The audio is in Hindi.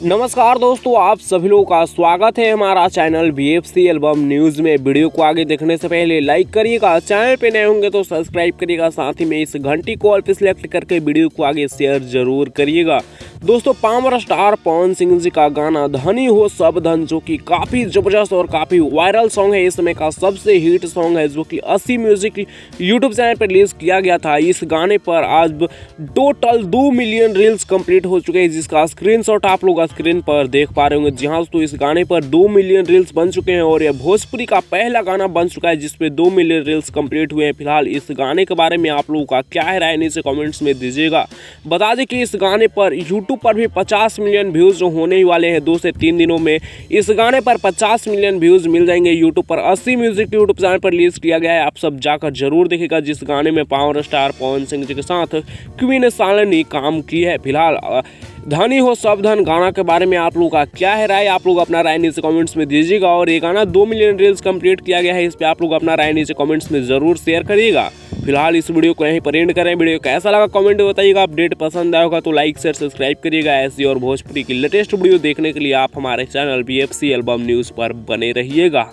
नमस्कार दोस्तों, आप सभी लोगों का स्वागत है हमारा चैनल BFC एल्बम न्यूज़ में। वीडियो को आगे देखने से पहले लाइक करिएगा, चैनल पे नए होंगे तो सब्सक्राइब करिएगा, साथ ही में इस घंटी को ऑल पे सिलेक्ट करके वीडियो को आगे शेयर जरूर करिएगा। दोस्तों, पावर स्टार पवन सिंह जी का गाना धनी हो सब धन, जो कि काफ़ी ज़बरदस्त और काफ़ी वायरल सॉन्ग है, इस समय का सबसे हिट सॉन्ग है, जो कि 80 म्यूजिक यूट्यूब चैनल पर रिलीज किया गया था। इस गाने पर आज टोटल 2 मिलियन रील्स कंप्लीट हो चुके हैं, जिसका स्क्रीनशॉट आप लोग स्क्रीन पर देख पा रहे होंगे। जी हाँ दोस्तों, इस गाने पर 2 मिलियन रील्स बन चुके हैं और यह भोजपुरी का पहला गाना बन चुका है जिसपे 2 मिलियन रील्स कंप्लीट हुए हैं। फिलहाल इस गाने के बारे में आप लोगों का क्या है राय, नीचे कमेंट्स में दीजिएगा। बता दें कि इस गाने पर यूट्यूब पर भी 50 मिलियन व्यूज जो होने ही वाले हैं 2 से 3 दिनों में। इस गाने पर 50 मिलियन व्यूज मिल जाएंगे यूट्यूब पर। 80 म्यूजिक यूट्यूब चैनल पर रिलीज किया गया है, आप सब जाकर जरूर देखिएगा, जिस गाने में पावर स्टार पवन सिंह जी के साथ क्वीन सालन काम की है। फिलहाल धनी हो सब धन गाना के बारे में आप लोगों का क्या है राय, आप लोग अपना राय नीचे कमेंट्स में दीजिएगा। और ये गाना 2 मिलियन रील्स कंप्लीट किया गया है, इस पे आप लोग अपना राय नीचे कमेंट्स में जरूर शेयर करिएगा। फिलहाल इस वीडियो को यहीं पर एंड करें। वीडियो कैसा लगा कमेंट में बताइएगा। अपडेट पसंद आया होगा तो लाइक शेयर सब्सक्राइब करिएगा। ऐसी और भोजपुरी की लेटेस्ट वीडियो देखने के लिए आप हमारे चैनल BFC एल्बम न्यूज़ पर बने रहिएगा।